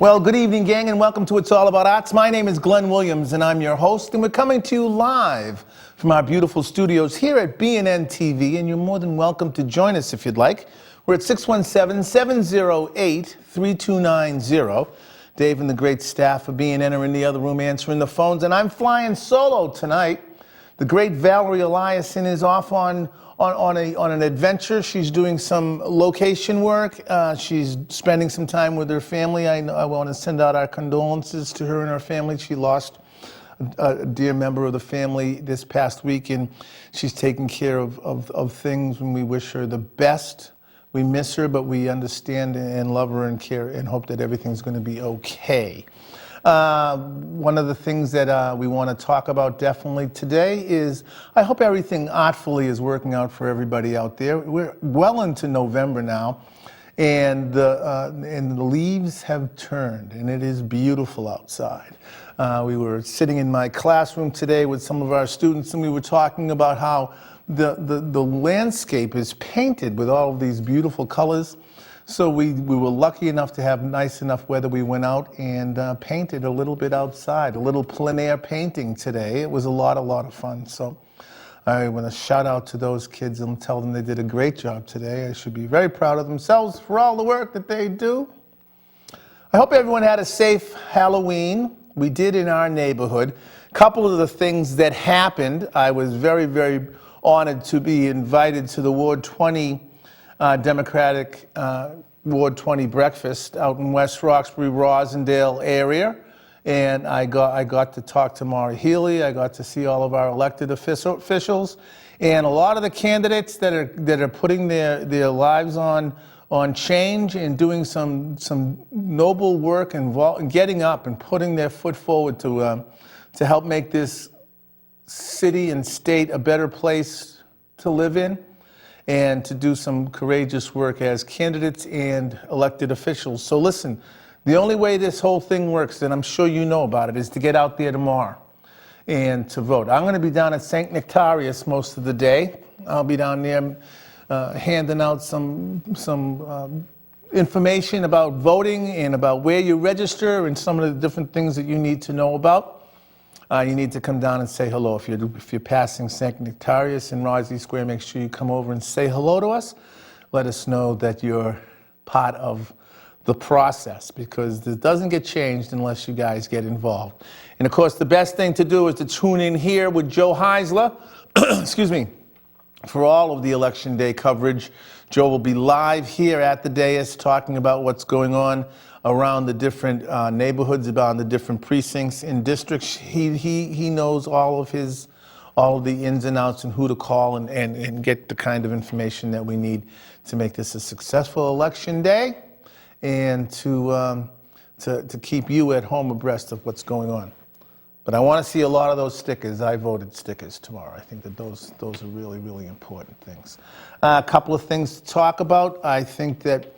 Well, good evening, gang, and welcome to It's All About Arts. My name is Glenn Williams, and I'm your host, and we're coming to you live from our beautiful studios here at BNN TV, and you're more than welcome to join us if you'd like. We're at 617-708-3290. Dave and the great staff of BNN are in the other room answering the phones, and I'm flying solo tonight. The great Valerie Eliason is off on an adventure. She's doing some location work. She's spending some time with her family. I want to send out our condolences to her and her family. She lost a dear member of the family this past week, and she's taking care of things, and we wish her the best. We miss her, but we understand and love her and care and hope that everything's going to be okay. One of the things that we want to talk about definitely today is I hope everything artfully is working out for everybody out there. We're well into November now, and the leaves have turned, and it is beautiful outside. We were sitting in my classroom today with some of our students, and we were talking about how the landscape is painted with all of these beautiful colors. So we were lucky enough to have nice enough weather. We went out and painted a little bit outside, a little plein air painting today. It was a lot of fun. So I want to shout out to those kids and tell them they did a great job today. They should be very proud of themselves for all the work that they do. I hope everyone had a safe Halloween. We did in our neighborhood. A couple of the things that happened, I was very, very honored to be invited to the Ward 20 Democratic Ward 20 breakfast out in West Roxbury, Rosendale area, and I got to talk to Maury Healy. I got to see all of our elected officials, and a lot of the candidates that are putting their lives on change and doing some noble work and getting up and putting their foot forward to help make this city and state a better place to live in, and to do some courageous work as candidates and elected officials. So listen, the only way this whole thing works, and I'm sure you know about it, is to get out there tomorrow and to vote. I'm going to be down at St. Nectarius most of the day. I'll be down there handing out some information about voting and about where you register and some of the different things that you need to know about. You need to come down and say hello. If you're passing St. Nectarius in Rosley Square, make sure you come over and say hello to us. Let us know that you're part of the process, because it doesn't get changed unless you guys get involved. And of course, the best thing to do is to tune in here with Joe Heisler, excuse me, for all of the Election Day coverage. Joe will be live here at the dais talking about what's going on around the different neighborhoods, about the different precincts and districts. He knows all of the ins and outs and who to call and get the kind of information that we need to make this a successful election day, and to keep you at home abreast of what's going on. But I want to see a lot of those stickers. I voted stickers tomorrow. I think that those are really, really important things. A couple of things to talk about. I think that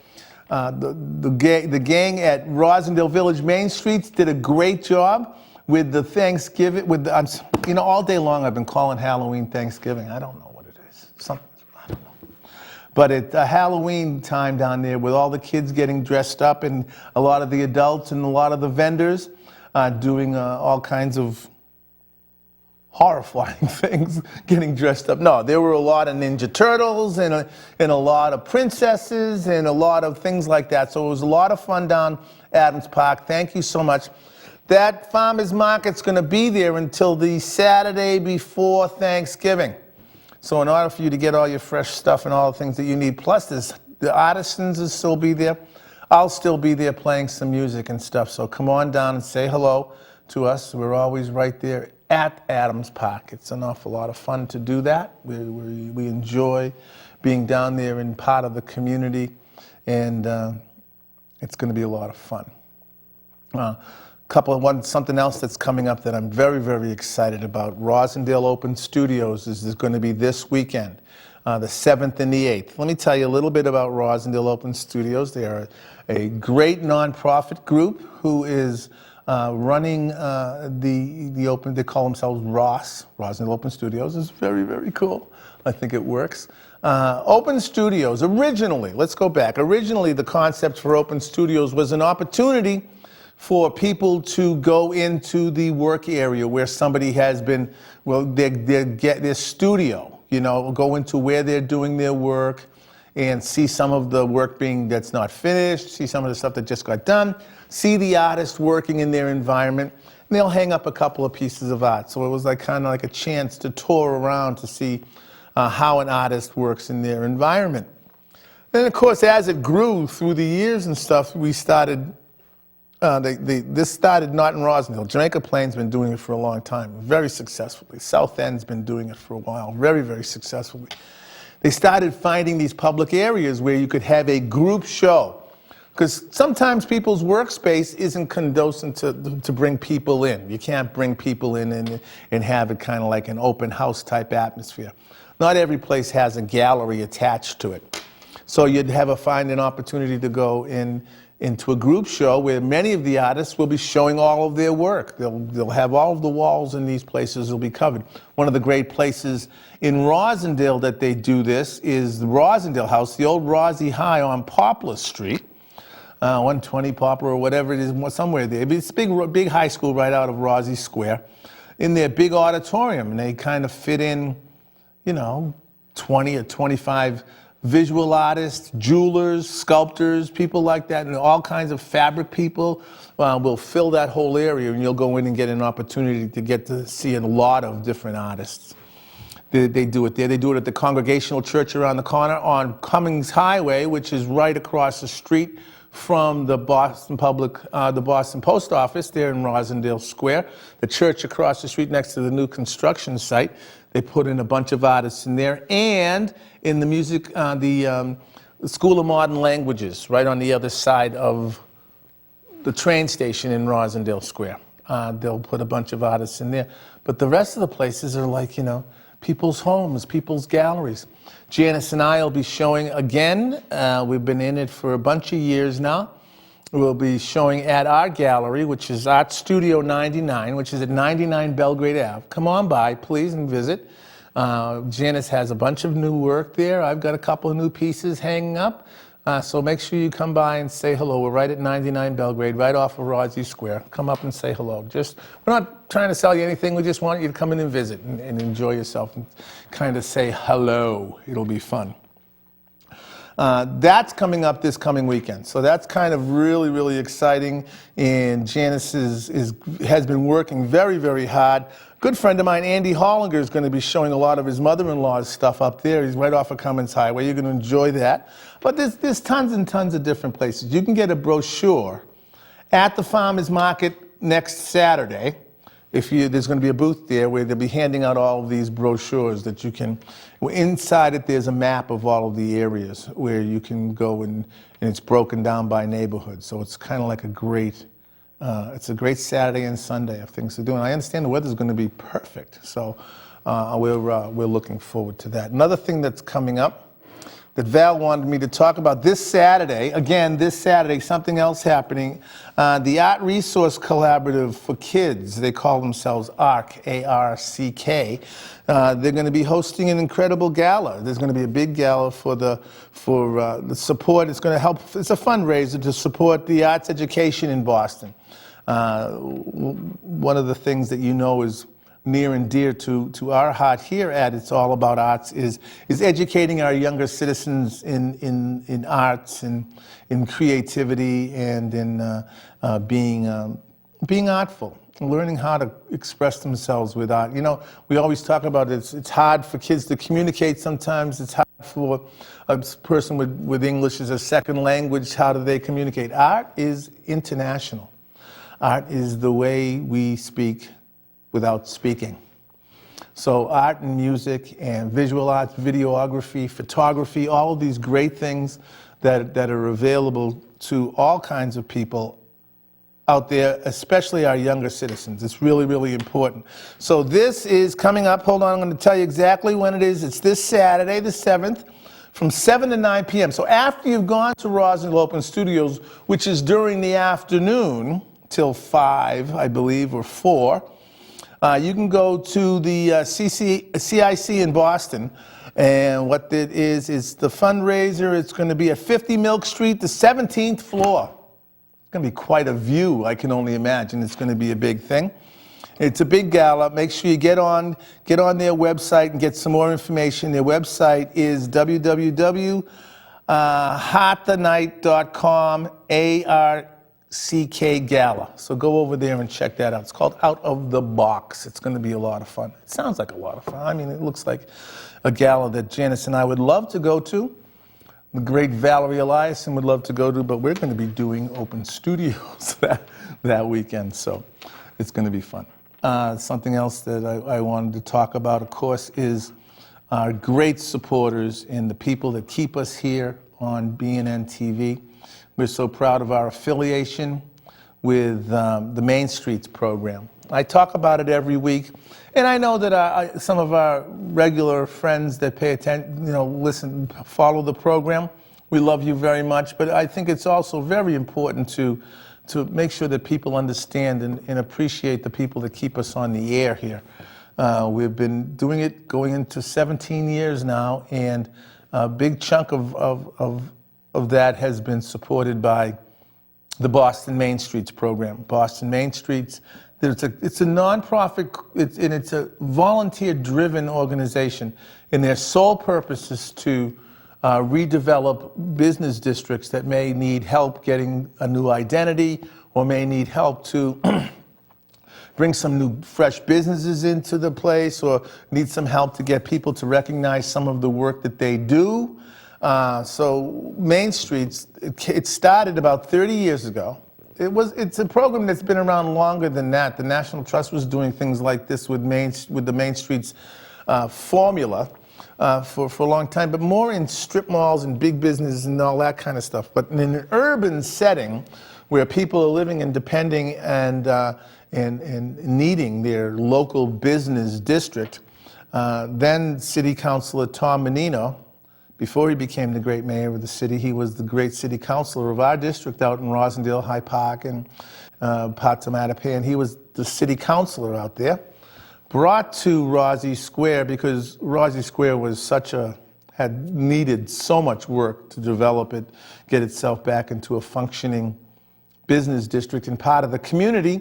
the gang at Rosendale Village Main Streets did a great job with the Thanksgiving. All day long I've been calling Halloween Thanksgiving. I don't know what it is. Something, I don't know. But it's Halloween time down there with all the kids getting dressed up, and a lot of the adults and a lot of the vendors doing all kinds of horrifying things, getting dressed up. No, there were a lot of Ninja Turtles and a lot of princesses and a lot of things like that. So it was a lot of fun down Adams Park. Thank you so much. That farmers market's going to be there until the Saturday before Thanksgiving. So in order for you to get all your fresh stuff and all the things that you need, plus the artisans will still be there. I'll still be there playing some music and stuff. So come on down and say hello to us. We're always right there at Adams Park. It's an awful lot of fun to do that. We enjoy being down there and part of the community, and it's going to be a lot of fun. Something else that's coming up that I'm very, very excited about. Rosendale Open Studios is going to be this weekend, the 7th and the 8th. Let me tell you a little bit about Rosendale Open Studios. They are a great nonprofit group who is running the open. They call themselves Rosendale Open Studios. Is very, very cool. I think it works. Open Studios, originally, let's go back. Originally, the concept for Open Studios was an opportunity for people to go into the work area where somebody has been, well, their studio, you know, go into where they're doing their work and see some of the work that's not finished, see some of the stuff that just got done, see the artist working in their environment, and they'll hang up a couple of pieces of art. So it was like kind of like a chance to tour around to see how an artist works in their environment. Then, of course, as it grew through the years and stuff, we started, this started not in Rosendale. Jamaica Plain's been doing it for a long time, very successfully. South End's been doing it for a while, very, very successfully. They started finding these public areas where you could have a group show. Because sometimes people's workspace isn't conducive to bring people in. You can't bring people in and have it kind of like an open house type atmosphere. Not every place has a gallery attached to it. So you'd find an opportunity to go into a group show where many of the artists will be showing all of their work. They'll have all of the walls in these places will be covered. One of the great places in Rosendale that they do this is the Rosendale House, the old Rosie High on Poplar Street. 120 Poplar or whatever it is, somewhere there. It's a big high school right out of Rosie Square. In their big auditorium, and they kind of fit in, you know, 20 or 25 visual artists, jewelers, sculptors, people like that, and all kinds of fabric people will fill that whole area, and you'll go in and get an opportunity to get to see a lot of different artists. They do it there. They do it at the Congregational Church around the corner on Cummings Highway, which is right across the street from the Boston Post Office there in Rosendale Square. The church across the street next to the new construction site. They put in a bunch of artists in there, and in the music, the School of Modern Languages, right on the other side of the train station in Rosendale Square. They'll put a bunch of artists in there. But the rest of the places are like, you know, people's homes, people's galleries. Janice and I will be showing again. We've been in it for a bunch of years now. We'll be showing at our gallery, which is Art Studio 99, which is at 99 Belgrade Ave. Come on by, please, and visit. Janice has a bunch of new work there. I've got a couple of new pieces hanging up. So make sure you come by and say hello. We're right at 99 Belgrade, right off of Rosie Square. Come up and say hello. We're not trying to sell you anything. We just want you to come in and visit and enjoy yourself and kind of say hello. It'll be fun. That's coming up this coming weekend. So that's kind of really, really exciting. And Janice has been working very, very hard. Good friend of mine, Andy Hollinger, is going to be showing a lot of his mother-in-law's stuff up there. He's right off of Cummins Highway. You're going to enjoy that. But there's tons and tons of different places. You can get a brochure at the farmers market next Saturday. There's going to be a booth there where they'll be handing out all of these brochures that you can. Inside it, there's a map of all of the areas where you can go, and it's broken down by neighborhood. So it's kind of like it's a great Saturday and Sunday of things to do. And I understand the weather's going to be perfect. So we're looking forward to that. Another thing that's coming up that Val wanted me to talk about this Saturday, something else happening. The Art Resource Collaborative for Kids, they call themselves ARC, A-R-C-K. They're going to be hosting an incredible gala. There's going to be a big gala for the support. It's going to help, it's a fundraiser to support the arts education in Boston. One of the things that you know is near and dear to our heart here at It's All About Arts is educating our younger citizens in arts and in creativity and in being artful, learning how to express themselves with art. You know, we always talk about it's hard for kids to communicate sometimes. It's hard for a person with English as a second language. How do they communicate? Art is international. Art is the way we speak without speaking. So art and music and visual arts, videography, photography, all of these great things that are available to all kinds of people out there, especially our younger citizens. It's really, really important. So this is coming up. Hold on, I'm going to tell you exactly when it is. It's this Saturday, the 7th, from 7 to 9 p.m. So after you've gone to Rosendale Open Studios, which is during the afternoon till 5, I believe, or 4, you can go to the CIC in Boston, and what it is the fundraiser. It's going to be at 50 Milk Street, the 17th floor. going to be quite a view, I can only imagine. It's going to be a big thing. It's a big gala. Make sure you get on their website and get some more information. Their website is www.harttonight.com, ARCK Gala. So go over there and check that out. It's called Out of the Box. It's going to be a lot of fun. It sounds like a lot of fun. I mean, it looks like a gala that Janice and I would love to go to. The great Valerie Eliason would love to go to, but we're going to be doing open studios that weekend, so it's going to be fun. Something else that I wanted to talk about, of course, is our great supporters and the people that keep us here on BNN TV. We're so proud of our affiliation with the Main Streets program. I talk about it every week, and I know that some of our regular friends that pay attention, listen, follow the program. We love you very much, but I think it's also very important to make sure that people understand and appreciate the people that keep us on the air here. We've been doing it going into 17 years now, and a big chunk of that has been supported by the Boston Main Streets program. Boston Main Streets, it's a nonprofit, and it's a volunteer-driven organization, and their sole purpose is to redevelop business districts that may need help getting a new identity or may need help to bring some new fresh businesses into the place or need some help to get people to recognize some of the work that they do. So Main Streets, it started about 30 years ago. It's a program that's been around longer than that. The National Trust was doing things like this with the Main Streets formula for a long time, but more in strip malls and big businesses and all that kind of stuff. But in an urban setting where people are living and depending and needing their local business district, then City Councilor Tom Menino, before he became the great mayor of the city, he was the great city councilor of our district out in Rosendale, High Park, and parts of Mattapan. He was the city councilor out there, brought to Rosie Square because Rosie Square had needed so much work to develop it, get itself back into a functioning business district, and part of the community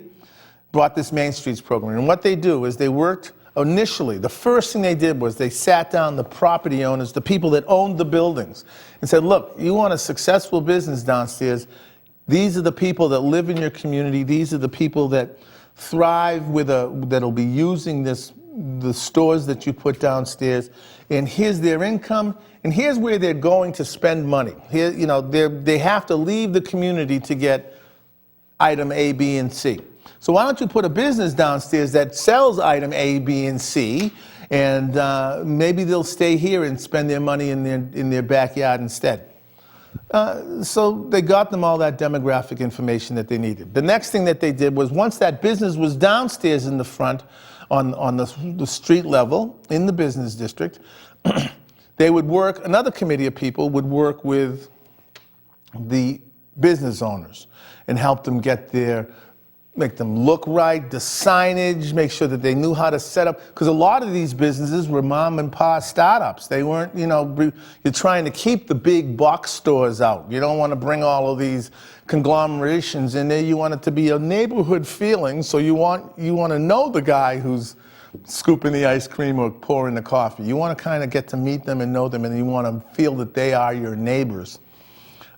brought this Main Streets program. And what they do is they worked initially, the first thing they did was they sat down the property owners, the people that owned the buildings, and said, look, you want a successful business downstairs, these are the people that live in your community, these are the people that thrive that'll be using the stores that you put downstairs, and here's their income, and here's where they're going to spend money. Here, they have to leave the community to get item A, B, and C. So why don't you put a business downstairs that sells item A, B, and C, and maybe they'll stay here and spend their money in their backyard instead. So they got them all that demographic information that they needed. The next thing that they did was once that business was downstairs in the front on the street level in the business district, another committee of people would work with the business owners and help them make them look right, the signage, make sure that they knew how to set up, because a lot of these businesses were mom and pop startups. They weren't, you're trying to keep the big box stores out. You don't want to bring all of these conglomerations in there. You want it to be a neighborhood feeling, so you want to know the guy who's scooping the ice cream or pouring the coffee. You want to kind of get to meet them and know them, and you want to feel that they are your neighbors.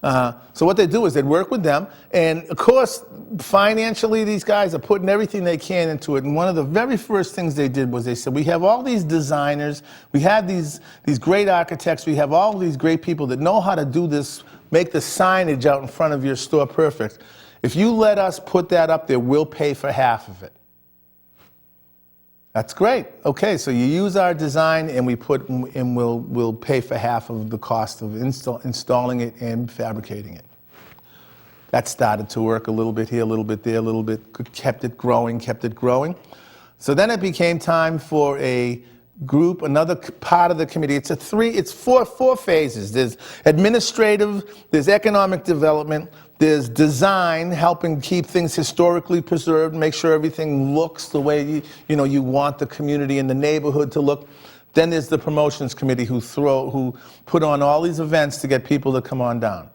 So what they do is they work with them, and of course, financially, these guys are putting everything they can into it. And one of the very first things they did was they said, we have all these designers, we have these great architects, we have all these great people that know how to do this, make the signage out in front of your store perfect. If you let us put that up there, we'll pay for half of it. That's great. Okay, so you use our design, and we'll pay for half of the cost of installing it and fabricating it. That started to work a little bit here, a little bit there, a little bit, kept it growing. So then it became time for a group, another part of the committee. It's four phases. There's administrative, there's economic development, there's design, helping keep things historically preserved, make sure everything looks the way you want the community and the neighborhood to look. Then there's the promotions committee who put on all these events to get people to come on down.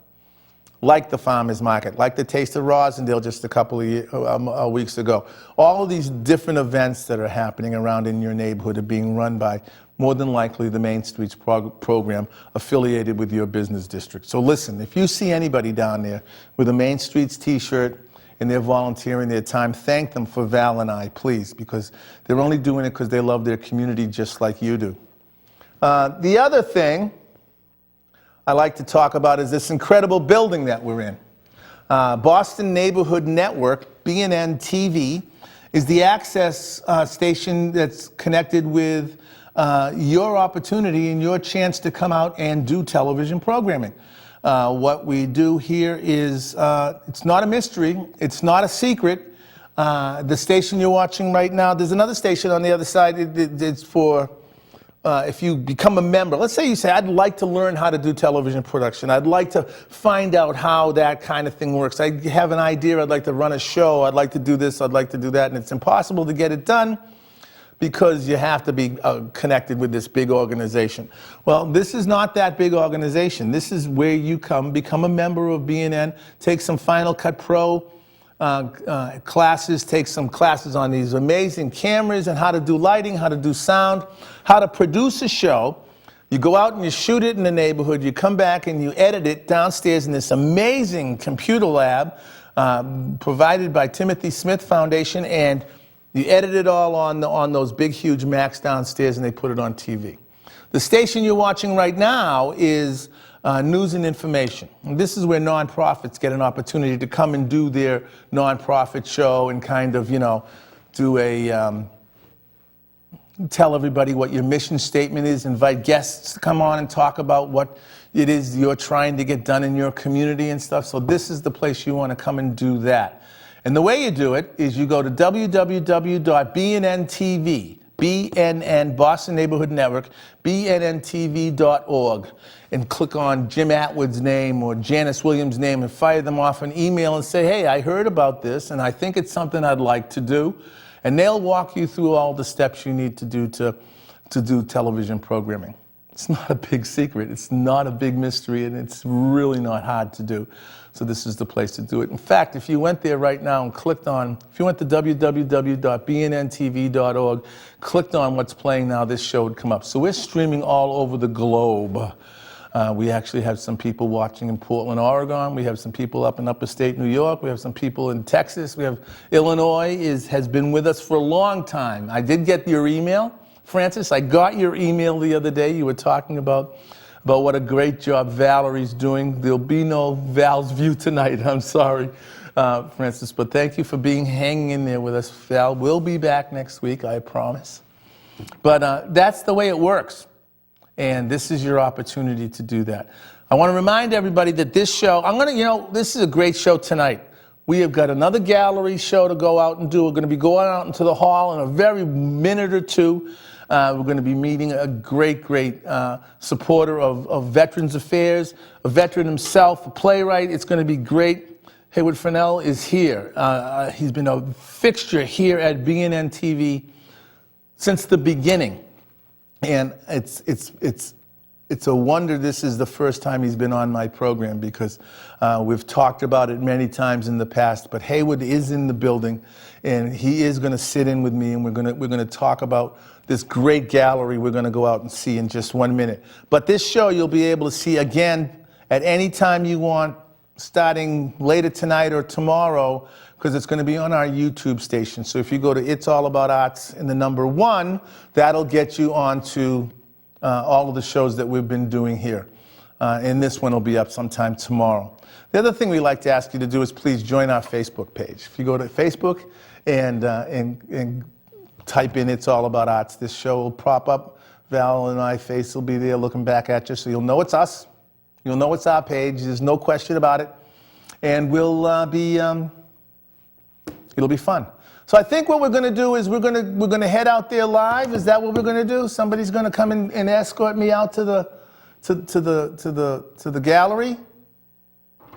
like the Farmers Market, like the Taste of Rosendale just a couple of weeks ago. All of these different events that are happening around in your neighborhood are being run by, more than likely, the Main Streets program affiliated with your business district. So listen, if you see anybody down there with a Main Streets t-shirt and they're volunteering their time, thank them for Val and I, please, because they're only doing it because they love their community just like you do. The other thing I like to talk about is this incredible building that we're in. Boston Neighborhood Network, BNN TV, is the access station that's connected with your opportunity and your chance to come out and do television programming. What we do here is, it's not a mystery, it's not a secret. The station you're watching right now, there's another station on the other side. It's for, if you become a member. Let's say you say, I'd like to learn how to do television production. I'd like to find out how that kind of thing works. I have an idea, I'd like to run a show, I'd like to do this, I'd like to do that, and it's impossible to get it done because you have to be connected with this big organization. Well, this is not that big organization. This is where you come, become a member of BNN, take some Final Cut Pro classes, take some classes on these amazing cameras and how to do lighting, how to do sound, how to produce a show. You go out and you shoot it in the neighborhood, you come back and you edit it downstairs in this amazing computer lab provided by Timothy Smith Foundation, and you edit it all on those big, huge Macs downstairs, and they put it on TV. The station you're watching right now is News and Information. And this is where nonprofits get an opportunity to come and do their nonprofit show and kind of, you know, do a, tell everybody what your mission statement is, invite guests to come on and talk about what it is you're trying to get done in your community and stuff. So this is the place you want to come and do that. And the way you do it is you go to www.bnntv, BNN, Boston Neighborhood Network, bnntv.org, and click on Jim Atwood's name or Janice Williams' name and fire them off an email and say, hey, I heard about this and I think it's something I'd like to do. And they'll walk you through all the steps you need to do to do television programming. It's not a big secret, it's not a big mystery, and it's really not hard to do. So this is the place to do it. In fact, if you went there right now and clicked on, if you went to www.bnntv.org, clicked on what's playing now, this show would come up. So we're streaming all over the globe. We actually have some people watching in Portland, Oregon. We have some people up in upstate New York. We have some people in Texas. We have Illinois has been with us for a long time. I did get your email, Francis. I got your email the other day. You were talking about what a great job Valerie's doing. There'll be no Val's View tonight. I'm sorry, Francis, but thank you for hanging in there with us. Val will be back next week, I promise. But that's the way it works. And this is your opportunity to do that. I want to remind everybody that this show, this is a great show tonight. We have got another gallery show to go out and do. We're going to be going out into the hall in a very minute or two. We're going to be meeting a great supporter of Veterans Affairs, a veteran himself, a playwright. It's going to be great. Haywood Fennell is here. He's been a fixture here at BNN TV since the beginning. And it's a wonder this is the first time he's been on my program, because we've talked about it many times in the past. But Haywood is in the building, and he is going to sit in with me, and we're going to talk about this great gallery we're going to go out and see in just 1 minute. But this show you'll be able to see again at any time you want, starting later tonight or tomorrow, because it's going to be on our YouTube station. So if you go to It's All About Arts and the number 1, that'll get you onto all of the shows that we've been doing here. And this one will be up sometime tomorrow. The other thing we like to ask you to do is please join our Facebook page. If you go to Facebook and type in It's All About Arts, this show will pop up. Val and my face will be there looking back at you, so you'll know it's us. You'll know it's our page. There's no question about it. And we'll it'll be fun. So I think what we're going to do is we're going to head out there live. Is that what we're going to do? Somebody's going to come and escort me out to the gallery.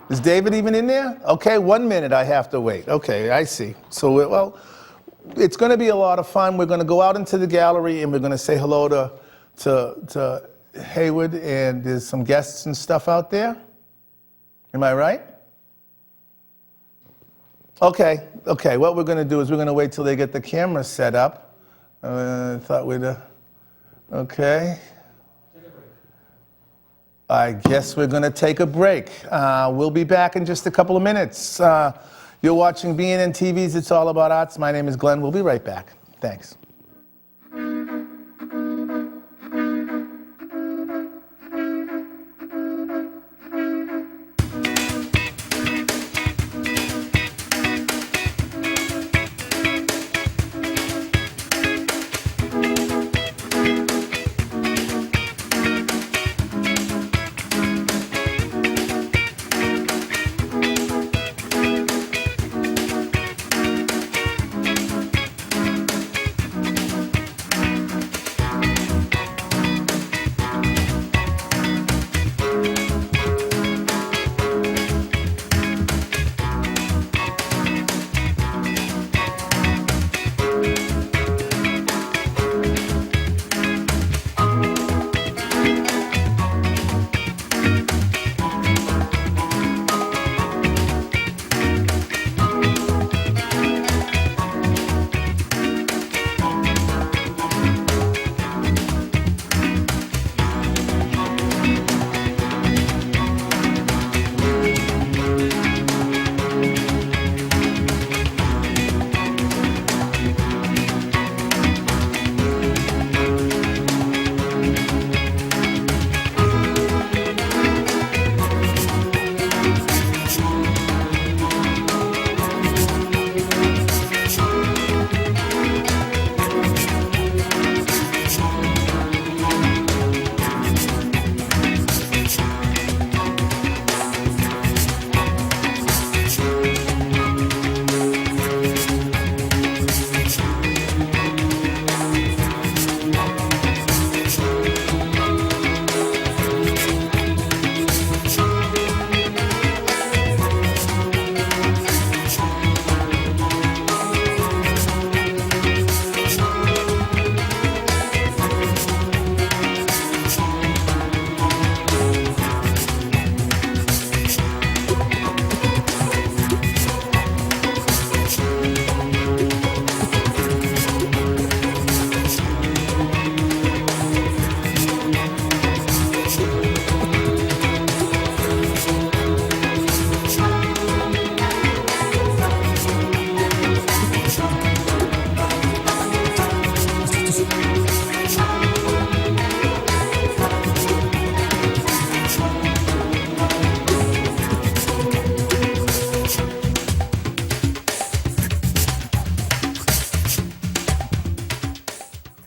Is David even in there? Okay, 1 minute. I have to wait. Okay, I see. So well, it's going to be a lot of fun. We're going to go out into the gallery and we're going to say hello to Haywood, and there's some guests and stuff out there. Am I right? Okay, what we're going to do is we're going to wait till they get the camera set up. Thought we'd, okay. I guess we're going to take a break. We'll be back in just a couple of minutes. You're watching BNN TV's It's All About Arts. My name is Glenn. We'll be right back. Thanks.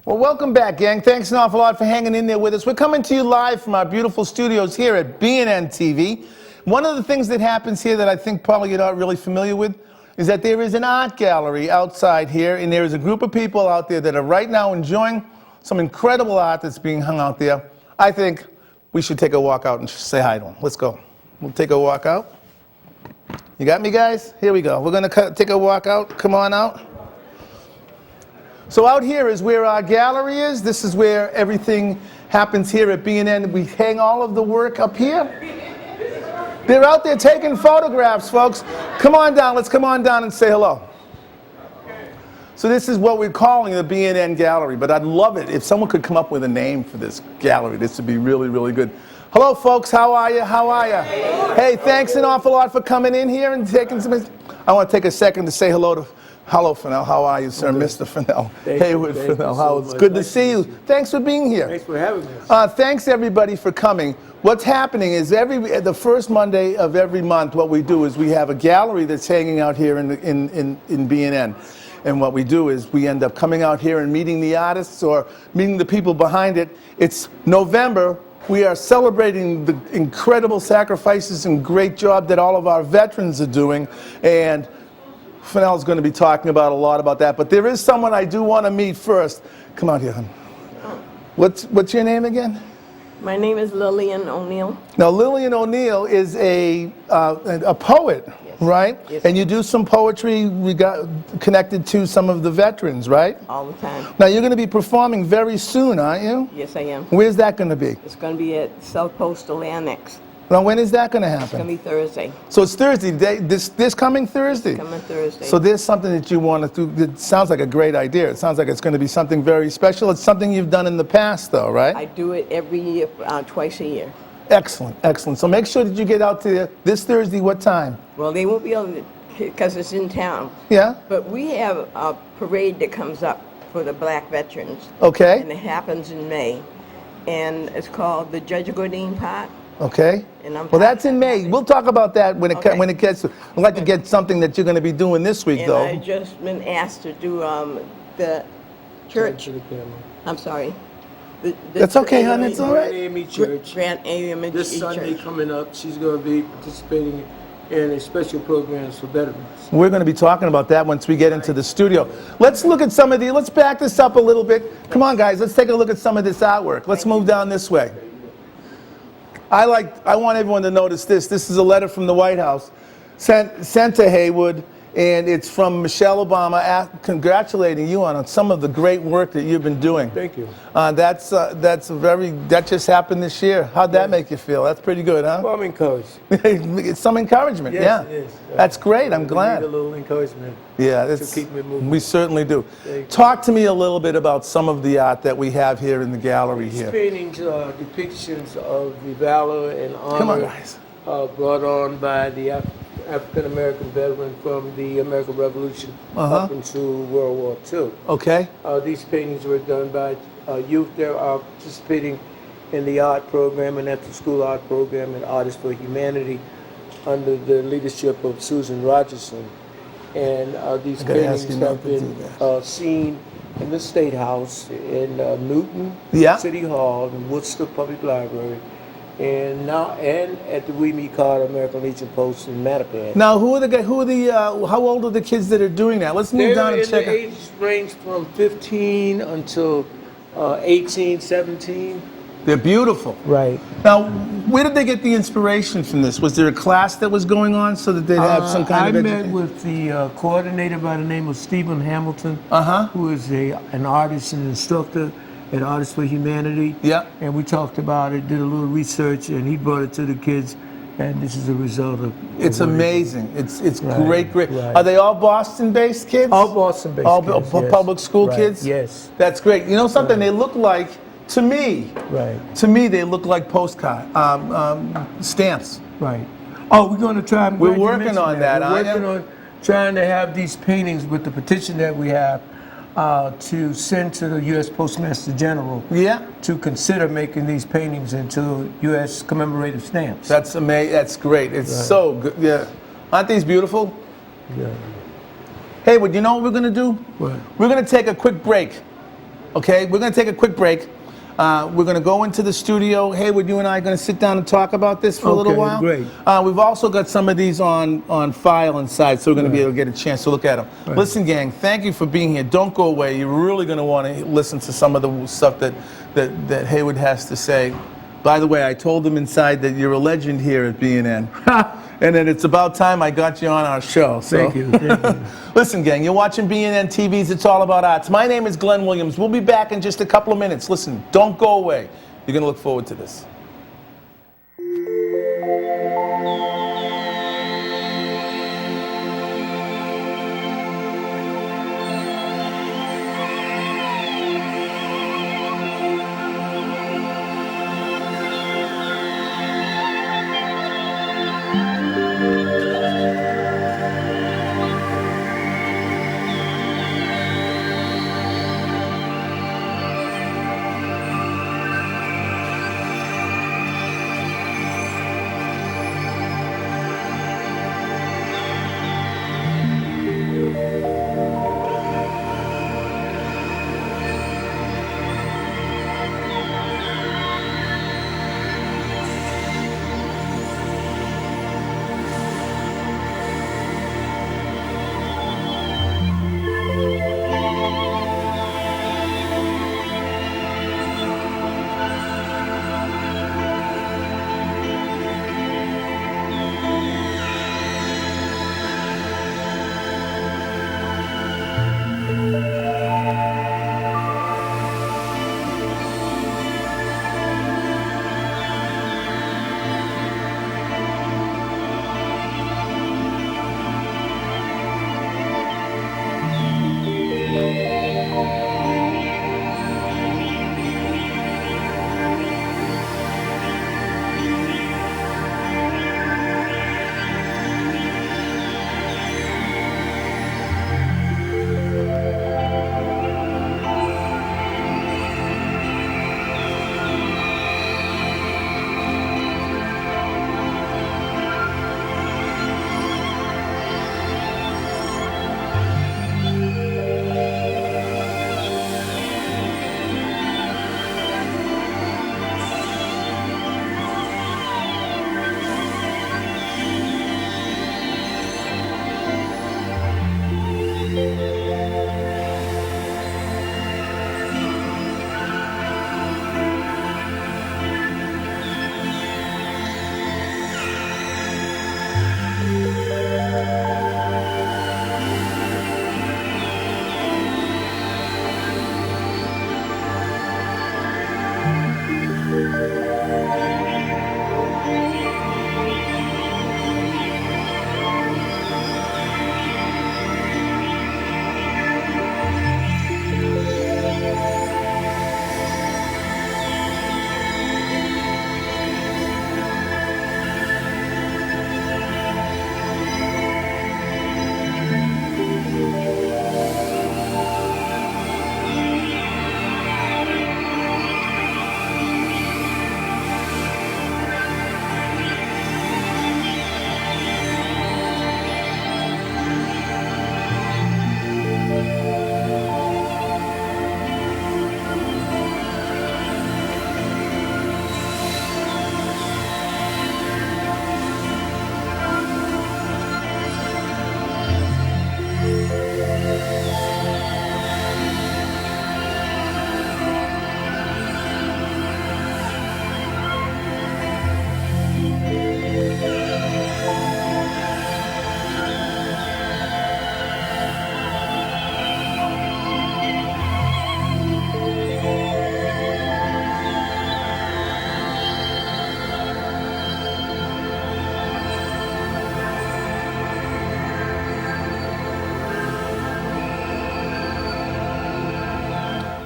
Well, welcome back, gang. Thanks an awful lot for hanging in there with us. We're coming to you live from our beautiful studios here at BNN TV. One of the things that happens here that I think probably you're not really familiar with is that there is an art gallery outside here, and there is a group of people out there that are right now enjoying some incredible art that's being hung out there. I think we should take a walk out and say hi to them. Let's go. We'll take a walk out. You got me, guys? Here we go. We're going to take a walk out. Come on out. So out here is where our gallery is. This is where everything happens here at BNN. We hang all of the work up here. They're out there taking photographs, folks. Come on down. Let's come on down and say hello. So this is what we're calling the BNN Gallery, but I'd love it if someone could come up with a name for this gallery. This would be really, really good. Hello, folks. How are you? How are you? Hey, thanks an awful lot for coming in here and taking some... I want to take a second to say hello, Fennell. How are you, sir? Mr. Fennell. Haywood Fennell. It's good to see you. Thanks for being here. Thanks for having us. Thanks, everybody, for coming. What's happening is the first Monday of every month, what we do is we have a gallery that's hanging out here in BNN. And what we do is we end up coming out here and meeting the artists or meeting the people behind it. It's November. We are celebrating the incredible sacrifices and great job that all of our veterans are doing. And Fennell's going to be talking about a lot about that. But there is someone I do want to meet first. Come out here, hon. What's your name again? My name is Lillian O'Neill. Now, Lillian O'Neill is a poet, yes. Right? Yes. And you do some poetry connected to some of the veterans, right? All the time. Now, you're going to be performing very soon, aren't you? Yes, I am. Where's that going to be? It's going to be at South Postal Annex. Now, when is that going to It's gonna happen? be Thursday, So it's Thursday, this coming Thursday. coming Thursday. So there's something that you want to do. It sounds like a great idea. It sounds like it's going to be something very special. It's something you've done in the past, though, right? I do it every year, twice a year. Excellent, excellent. So make sure that you get out there this Thursday. What time? Well, they won't be able to, because it's in town. Yeah? But we have a parade that comes up for the black veterans, and Okay, it happens in May. And it's called the Judge Godin Park. okay. And I'm Well, that's in May. We'll talk about that when it Okay. when it gets to, I'd like to get something that you're going to be doing this week, And though. I've just been asked to do the church. To the camera. I'm sorry. The That's okay, hon. It's all right. Grand Amy Church. Grant AME This Sunday Church. coming up, she's going to be participating in a special programs for veterans. We're going to be talking about that once we get into the studio. Let's look at some of let's back this up a little bit. Come on, guys, let's take a look at some of this artwork. Let's move down this way. I want everyone to notice this. This is a letter from the White House sent to Haywood, and it's from Michelle Obama congratulating you on some of the great work that you've been doing. Thank you. That just happened this year. How'd that make you feel? That's pretty good, huh? Well, I'm encouraged. It's some encouragement, Yes, yeah. it is. That's great. I'm We glad. need a little encouragement. Yeah, to keep me moving. we certainly do. Thank you. Talk to me a little bit about some of the art that we have here in the gallery These here. paintings are depictions of the valor and Come on, honor guys. brought on by the African American veteran from the American Revolution up into World War II. Okay. These paintings were done by youth that are participating in the art program and after school art program and Artists for Humanity under the leadership of Susan Rogerson. And these I gotta ask paintings you not have to do been seen in the State House, in Newton Yeah. City Hall, in Worcester Public Library, and at the We Meet Carter American Legion Post in Mattapan. Now, how old are the kids that are doing that? Let's move down They're and in check the out. age range from 15 until 18, 17. They're beautiful. Right. Now, where did they get the inspiration from this? Was there a class that was going on so that they'd have some kind I of met education? with the coordinator by the name of Stephen Hamilton, Uh-huh. who is an artist and instructor at Artists for Humanity. Yeah. And we talked about it, did a little research, and he brought it to the kids, and this is a result of. It's what he- amazing. It's Right, great. right. Are they all Boston-based kids? All Boston-based All kids, yes. public school Right, kids? yes. That's great. You know something? They look like, to me, Right, they look like postcard stamps. right. Oh, we're going to try. I'm We're glad you working mentioned on that, We're aren't working you? on trying to have these paintings with the petition that we have to send to the U.S. Postmaster General. Yeah. To consider making these paintings into U.S. commemorative stamps. That's amazing. That's great. It's so good. Yeah. Aren't these beautiful? Yeah. Hey, you know what we're going to do? What? We're going to take a quick break. Okay? We're going to take a quick break. We're going to go into the studio. Haywood, you and I are going to sit down and talk about this for a little Okay, while. great. We've also got some of these on file inside, so we're going to be able to get a chance to look at them. Right. Listen, gang, thank you for being here. Don't go away. You're really going to want to listen to some of the stuff that Haywood has to say. By the way, I told him inside that you're a legend here at BNN. And then it's about time I got you on our show. So. Thank you. Thank you. Listen, gang, you're watching BNN TV's It's All About Arts. My name is Glenn Williams. We'll be back in just a couple of minutes. Listen, don't go away. You're going to look forward to this.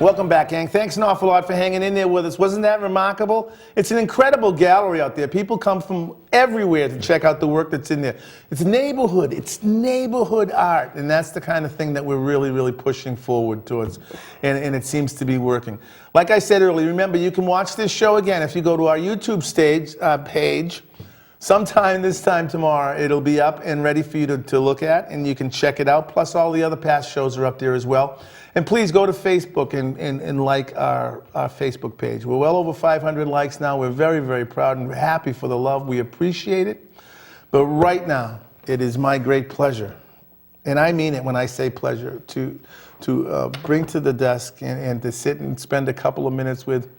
Welcome back, gang. Thanks an awful lot for hanging in there with us. Wasn't that remarkable? It's an incredible gallery out there. People come from everywhere to check out the work that's in there. It's neighborhood art, and that's the kind of thing that we're really, really pushing forward towards, and it seems to be working. Like I said earlier, remember, you can watch this show again if you go to our YouTube page. Sometime this time tomorrow, it'll be up and ready for you to look at, and you can check it out. Plus, all the other past shows are up there as well. And please go to Facebook and like our Facebook page. We're well over 500 likes now. We're very, very proud and happy for the love. We appreciate it. But right now, it is my great pleasure, and I mean it when I say pleasure, to bring to the desk and to sit and spend a couple of minutes with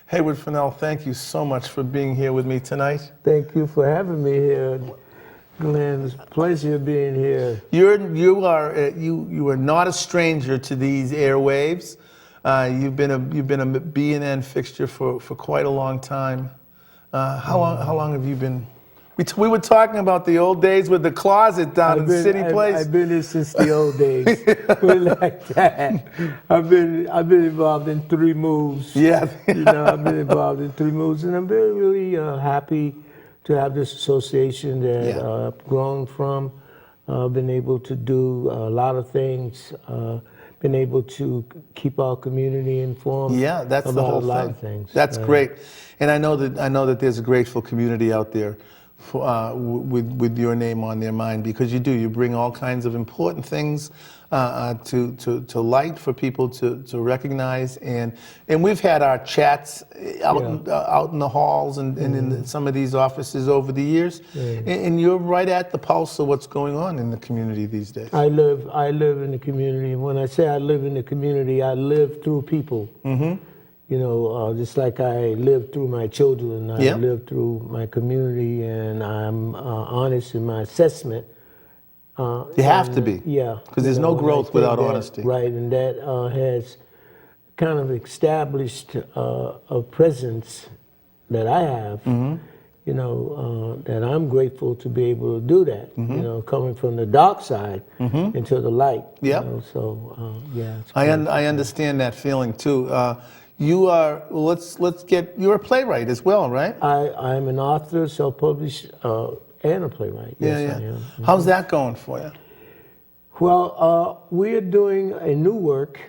Haywood Fennell. Thank you so much for being here with me tonight. Thank you for having me here, Glenn. It's a pleasure being here. You are not a stranger to these airwaves. You've been a B&N fixture for quite a long time. How long have you been? We were talking about the old days with the closet down in City Place. I've been here since the old days. We're like that. I've been involved in 3 moves. Yeah. I've been involved in 3 moves, and I'm very, really happy to have this association that I've grown from. Been able to do a lot of things. Been able to keep our community informed. Yeah, that's the whole about a lot thing. of things. That's great, and I know that there's a grateful community out there with your name on their mind, because you bring all kinds of important things to light for people to recognize, and we've had our chats out in the halls and in some of these offices over the years, and you're right at the pulse of what's going on in the community these days. I live in the community, and when I say I live in the community, I live through people. Mm-hmm. Just like I live through my children, I live through my community, and I'm honest in my assessment. You have to be. Yeah. Because there's no growth without honesty. Right, and that has kind of established a presence that I have, that I'm grateful to be able to do that, coming from the dark side into the light. Yeah. It's I understand that feeling too. You are, you're a playwright as well, right? I'm an author, self-published, and a playwright. Yes, I am. How's that going for you? Well, we're doing a new work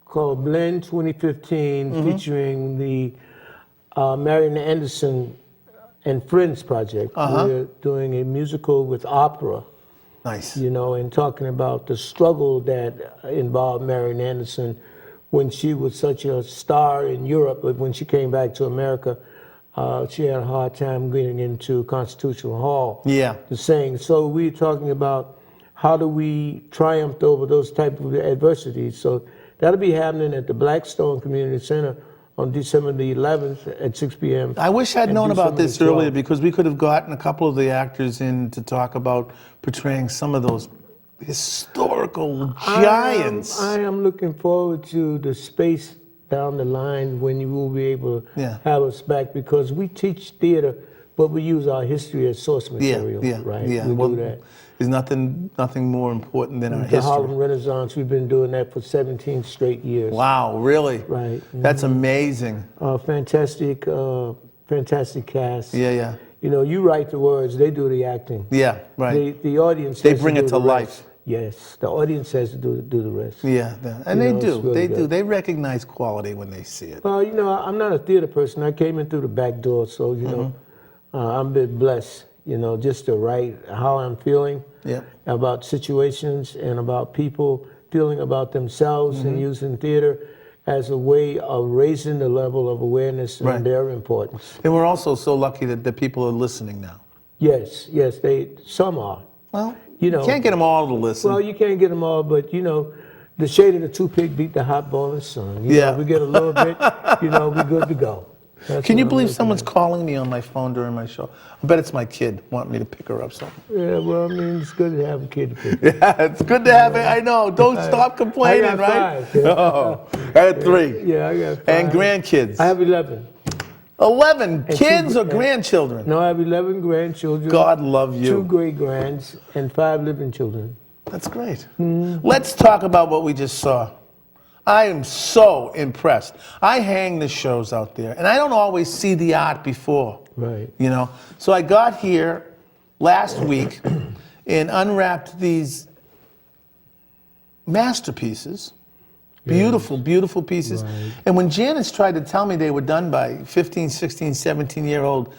called Blend 2015, featuring the Marian Anderson and Friends project. We're doing a musical with opera. Nice. And talking about the struggle that involved Marian Anderson when she was such a star in Europe, but when she came back to America, she had a hard time getting into Constitutional Hall to sing. So we're talking about how do we triumph over those type of adversities. So that'll be happening at the Blackstone Community Center on December the 11th at 6 p.m. I wish I'd known about this earlier, because we could have gotten a couple of the actors in to talk about portraying some of those historical giants. I am looking forward to the space down the line when you will be able to have us back, because we teach theater, but we use our history as source material, right? We do that. There's nothing more important than our The history. Harlem Renaissance, we've been doing that for 17 straight years. Wow, really? Right. That's amazing. Fantastic cast. Yeah. You write the words, they do the acting. Yeah, right. The audience They has bring to it do to the life. rest. Yes, the audience has to do the rest. Yeah, and they do. Really They good. do. They recognize quality when they see it. Well, I'm not a theater person. I came in through the back door, so I'm a bit blessed. Just to write how I'm feeling about situations and about people feeling about themselves, and using theater as a way of raising the level of awareness and their importance. And we're also so lucky that the people are listening now. Yes, some are. Well, you can't get them all to listen. Well, you can't get them all, but the shade of the toothpick beat the hot boiling sun. We get a little bit, we're good to go. Can you believe someone's calling me on my phone during my show? I bet it's my kid wanting me to pick her up something. Yeah, well, it's good to have a kid to pick. Yeah, it's good to have it. I know. Don't stop complaining, I got right? 5. Oh, I had 3. Yeah, I got 5. And grandkids. I have 11. 11 kids or grandchildren? No, I have 11 grandchildren. God love you. 2 great-grands and 5 living children. That's great. Let's talk about what we just saw. I am so impressed. I hang the shows out there, and I don't always see the art before. Right. You know? So I got here last week and unwrapped these masterpieces. Beautiful, beautiful pieces. Right. And when Janice tried to tell me they were done by 15, 16, 17-year-old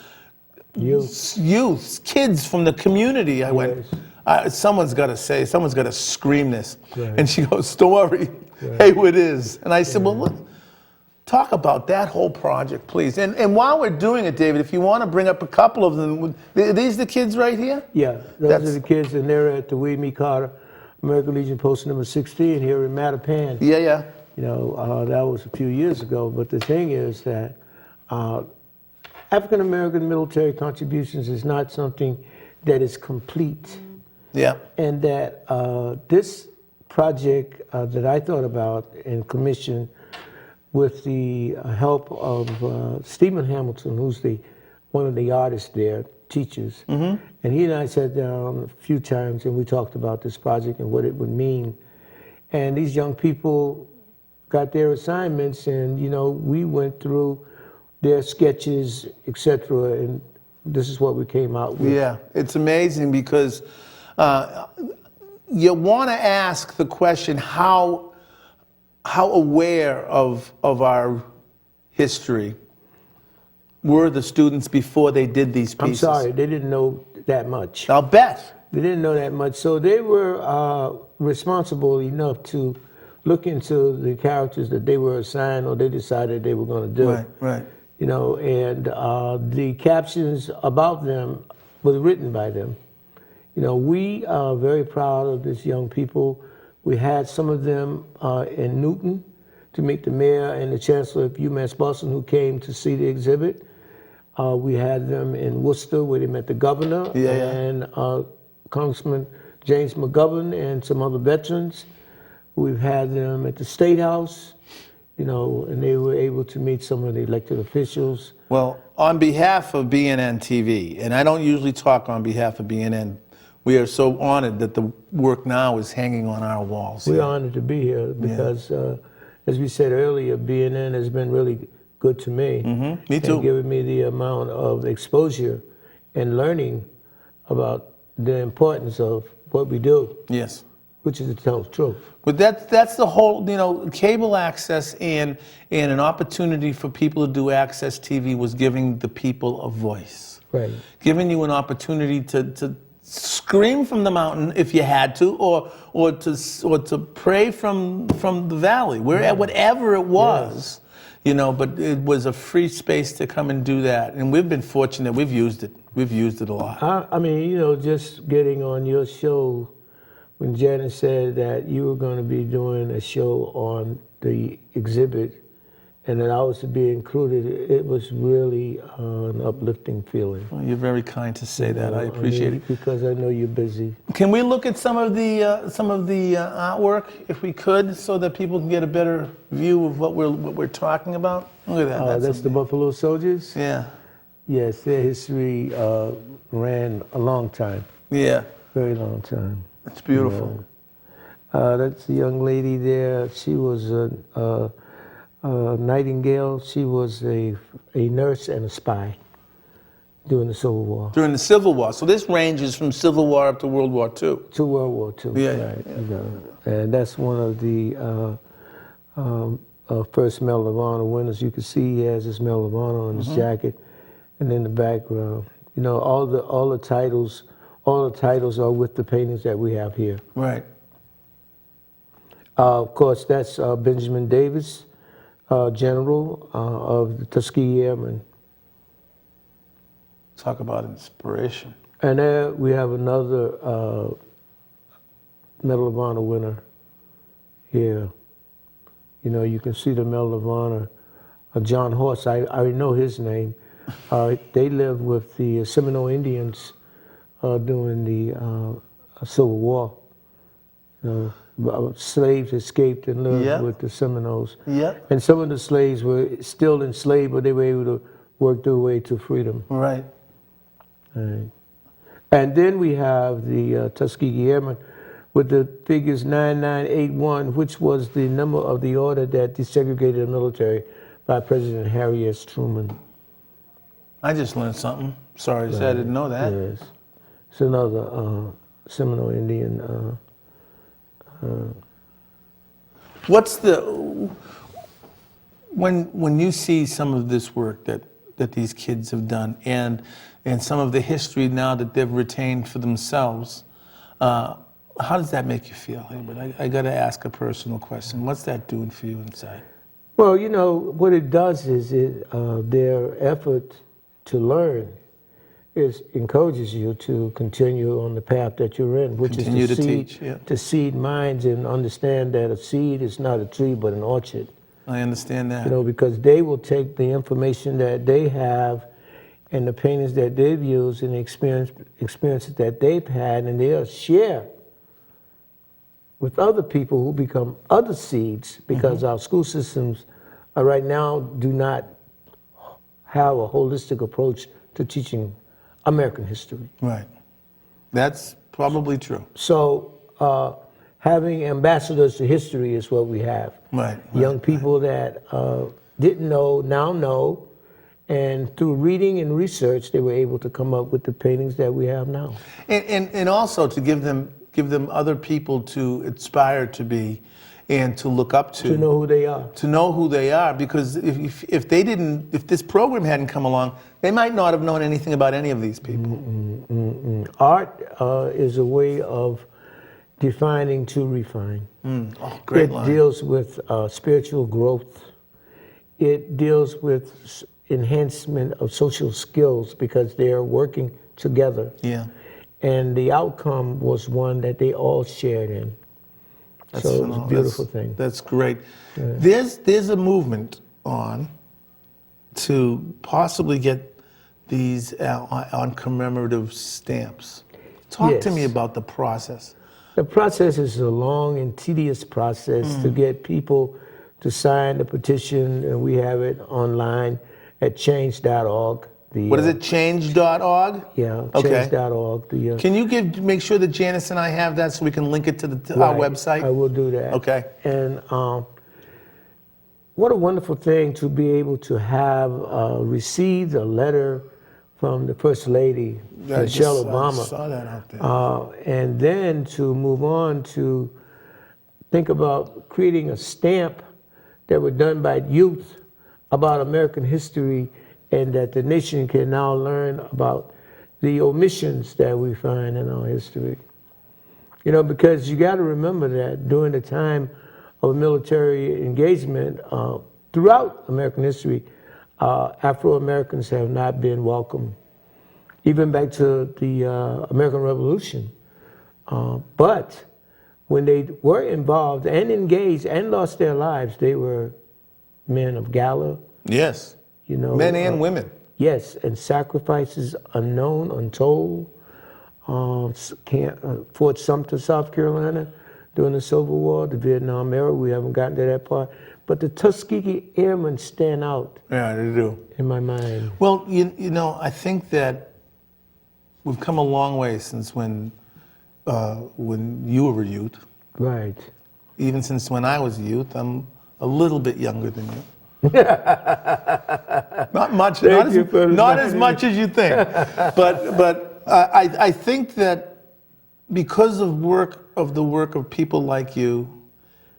youths, kids from the community, I went, someone's got to scream this. Right. And she goes, don't worry, Haywood is. And I said, well, look, talk about that whole project, please. And while we're doing it, David, if you want to bring up a couple of them, are these the kids right here? Yeah, those are the kids, and they're at the Weed Me Carter American Legion Post number 16 here in Mattapan. Yeah, yeah. You know, that was a few years ago, but the thing is that African American military contributions is not something that is complete. Yeah. And that this project that I thought about and commissioned with the help of Stephen Hamilton, who's one of the artists there, teachers, and he and I sat down a few times and we talked about this project and what it would mean. And these young people got their assignments, and you know, we went through their sketches, etc., and this is what we came out with. Yeah, it's amazing because you want to ask the question, how aware of our history were the students before they did these pieces? I'm sorry, they didn't know that much. I'll bet. They didn't know that much. So they were responsible enough to look into the characters that they were assigned or they decided they were going to do. Right, right. You know, and the captions about them were written by them. You know, we are very proud of these young people. We had some of them in Newton to meet the mayor and the chancellor of UMass Boston who came to see the exhibit. We had them in Worcester where they met the governor and Congressman James McGovern and some other veterans. We've had them at the State House, you know, and they were able to meet some of the elected officials. Well, on behalf of BNN TV, and I don't usually talk on behalf of BNN, we are so honored that the work now is hanging on our walls. We're honored to be here because, as we said earlier, BNN has been really good to me. Me too. And giving me the amount of exposure and learning about the importance of what we do. Yes. Which is to tell the truth. But that's the whole, you know, cable access and an opportunity for people to do access TV was giving the people a voice. Right. Giving you an opportunity to scream from the mountain if you had to, or to pray from the valley, whatever it was. Yes. You know, but it was a free space to come and do that, and we've been fortunate. We've used it. We've used it a lot. I mean, you know, just getting on your show, when Janet said that you were going to be doing a show on the exhibit, and that I was to be included, it was really an uplifting feeling. Well, you're very kind to say that. I appreciate it. Because I know you're busy. Can we look at some of the artwork, if we could, so that people can get a better view of what we're talking about? Look at that. That's the Buffalo Soldiers? Yeah. Yes, their history ran a long time. Yeah. Very long time. It's beautiful. That's the young lady there. She was a Nightingale. She was a nurse and a spy during the Civil War. During the Civil War. So this ranges from Civil War up to World War II. To World War II. Yeah. Right. Yeah. And that's one of the first Medal of Honor winners. You can see he has his Medal of Honor on his jacket, and in the background, you know, all the titles are with the paintings that we have here. Right. Of course, that's Benjamin Davis, General of the Tuskegee Airmen. Talk about inspiration. And there we have another Medal of Honor winner here. You know, you can see the Medal of Honor. John Horse, I already know his name. They lived with the Seminole Indians during the Civil War. You know, slaves escaped and lived with the Seminoles. Yep. And some of the slaves were still enslaved, but they were able to work their way to freedom. Right. Right. And then we have the Tuskegee Airmen, with the figures 9981, which was the number of the order that desegregated the military by President Harry S. Truman. I just learned something. Sorry, I didn't know that. Yes. It's another Seminole Indian. What's the when you see some of this work that these kids have done and some of the history now that they've retained for themselves, how does that make you feel, Haywood? I got to ask a personal question. What's that doing for you inside? Well, you know, what it does is their effort to learn encourages you to continue on the path that you're in, which Continue is to teach, yeah. to seed minds and understand that a seed is not a tree but an orchard. I understand that. You know, because they will take the information that they have and the paintings that they've used and the experiences that they've had, and they'll share with other people who become other seeds, because our school systems right now do not have a holistic approach to teaching American history. Right. That's probably true. So having ambassadors to history is what we have. Right. Young people that didn't know, now know, and through reading and research, they were able to come up with the paintings that we have now. And also to give them other people to aspire to be and to look up to. To know who they are. To know who they are, because if this program hadn't come along, they might not have known anything about any of these people. Art is a way of defining to refine. Oh, great line. It deals with spiritual growth. It deals with enhancement of social skills because they are working together. Yeah. And the outcome was one that they all shared in. So it was a beautiful thing. That's great. Yeah. There's a movement on to possibly get these on commemorative stamps. Talk to me about the process. The process is a long and tedious process to get people to sign the petition, and we have it online at change.org. What is it, change.org? Yeah, okay. change.org. Can you make sure that Janice and I have that so we can link it to our website? I will do that. Okay. And what a wonderful thing to be able to have received a letter from the First Lady, Michelle Obama. I saw that out there. And then to move on to think about creating a stamp that were done by youth about American history, and that the nation can now learn about the omissions that we find in our history. You know, because you got to remember that during the time of military engagement throughout American history, Afro-Americans have not been welcome, even back to the American Revolution. But when they were involved and engaged and lost their lives, they were men of valor. Yes. You know, men and women. Yes, and sacrifices unknown, untold. Fort Sumter, South Carolina, during the Civil War, the Vietnam era, we haven't gotten to that part. But the Tuskegee Airmen stand out. Yeah, they do. In my mind. Well, you know, I think that we've come a long way since when you were a youth. Right. Even since when I was a youth. I'm a little bit younger than you. Not much. Not as much as you think. But I think that because of the work of people like you,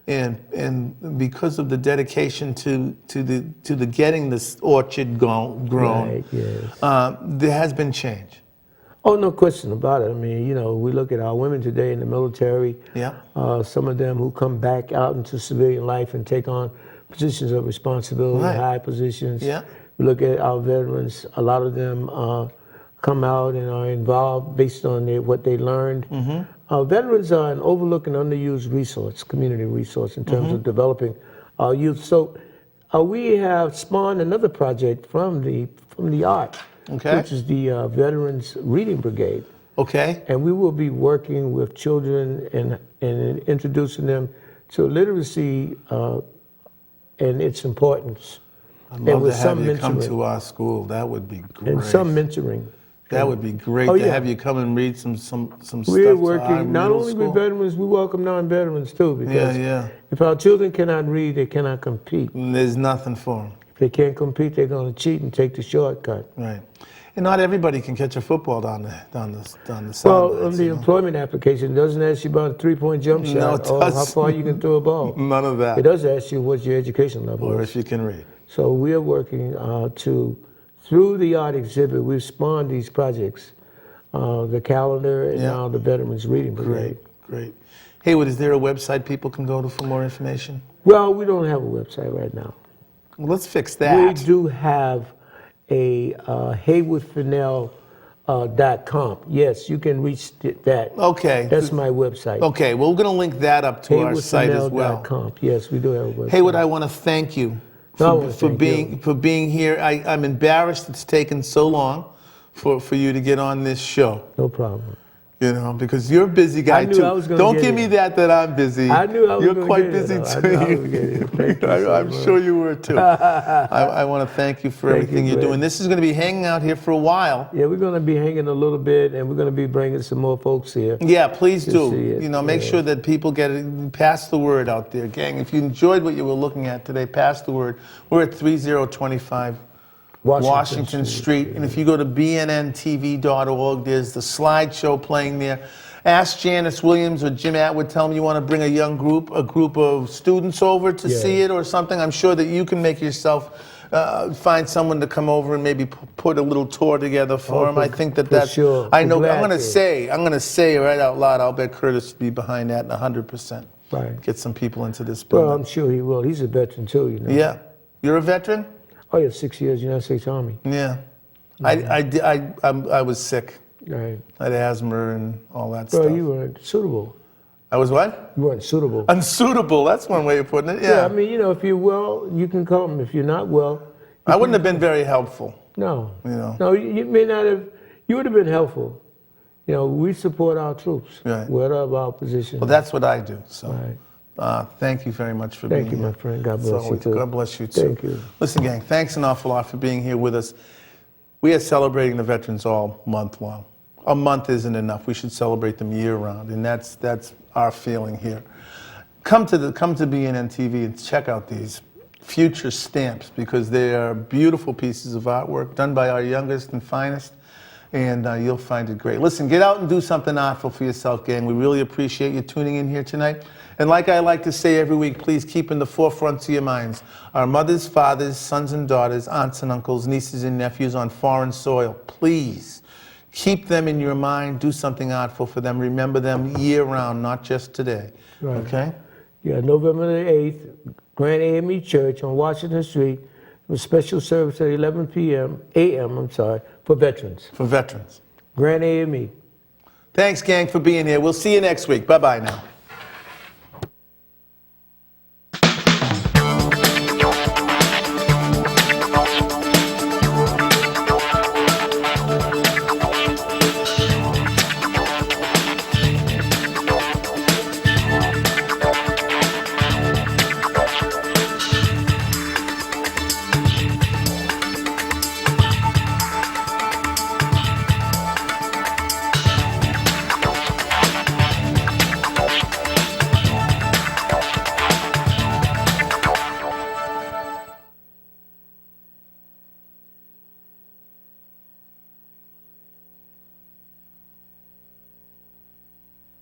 and because of the dedication to the getting this orchard grown, right, yes. There has been change. Oh, no question about it. I mean, you know, we look at our women today in the military. Yeah. Some of them who come back out into civilian life and take on positions of responsibility, right. High positions. Yeah. We look at our veterans. A lot of them come out and are involved based on what they learned. Veterans are an overlooked and underused resource, community resource, in terms of developing our youth. So we have spawned another project from the art, which is the Veterans Reading Brigade. Okay. And we will be working with children and introducing them to literacy and its importance. I'd love to have you come to our school. That would be great. And some mentoring. That would be great Oh, to yeah. have you come and read some stuff. We're to our working not middle only school. with veterans, we welcome non-veterans too, because Yeah. if our children cannot read, they cannot compete. And there's nothing for them. If they can't compete, they're going to cheat and take the shortcut. Right. And not everybody can catch a football down the sidelines. Well, on the employment application, it doesn't ask you about a three-point jump shot No, it or how doesn't. far you can throw a ball. None of that. It does ask you what's your education level Or is. if you can read. So we are working through the art exhibit, we've spawned these projects, the calendar and now the Veterans Reading Brigade. Great. Haywood, is there a website people can go to for more information? Well, we don't have a website right now. Well, let's fix We that. do have a haywoodfennell.com. Yes, you can reach that. Okay. That's my website. Okay, well, we're going to link that up to our site as well. haywoodfennell.com. Yes, we do have a website. Haywood, I want to thank you for being here. I'm embarrassed it's taken so long for you to get on this show. No problem. You know, because you're a busy guy I knew too. I was gonna Don't get give it. me that I'm busy. I knew I was You're gonna quite get busy it, though. I too. knew I was gonna get it. Thank you so I'm much. sure you were too. I want to thank you for Thank everything you, you're Greg. doing. This is going to be hanging out here for a while. Yeah, we're going to be hanging a little bit, and we're going to be bringing some more folks here. Yeah, please do. see it, You know, make yeah. sure that people get it. Pass the word out there, gang. If you enjoyed what you were looking at today, pass the word. We're at 3025 Washington Street. And if you go to bnntv.org, there's the slideshow playing there. Ask Janice Williams or Jim Atwood, tell them you want to bring a group of students over to see it or something. I'm sure that you can make yourself find someone to come over and maybe put a little tour together for them. I think that's sure. I know. We're I'm glad going to say right out loud, I'll bet Curtis will be behind that 100%. Right. Get some people into this Well, building. I'm sure he will. He's a veteran too, you know. Yeah. You're a veteran? Oh, yeah, 6 years United States Army. Yeah. I was sick. Right. I had asthma and all that Well, stuff. you weren't suitable. I was what? You weren't suitable. Unsuitable. That's one way of putting it. Yeah. I mean, you know, if you're well, you can come. If you're not well, I wouldn't have been very helpful. no. You know. No, you may not have. You would have been helpful. You know, we support our troops, Right. whatever our position. Well, that's what I do. So, Right. thank you very much for being Thank you, here. my friend. God bless So, you too. God bless you too. Thank you. Listen, gang, thanks an awful lot for being here with us. We are celebrating the veterans all month long. A month isn't enough. We should celebrate them year round, and that's our feeling here. Come to BNN TV and check out these future stamps because they are beautiful pieces of artwork done by our youngest and finest, and you'll find it great. Listen, get out and do something artful for yourself, gang. We really appreciate you tuning in here tonight. And like I like to say every week, please keep in the forefront of your minds our mothers, fathers, sons and daughters, aunts and uncles, nieces and nephews on foreign soil. Please keep them in your mind. Do something artful for them. Remember them year round, not just today. Right. Okay? Yeah, November the 8th, Grand AME Church on Washington Street, with special service at 11 a.m., for veterans. For veterans. Grand AME. Thanks, gang, for being here. We'll see you next week. Bye-bye now.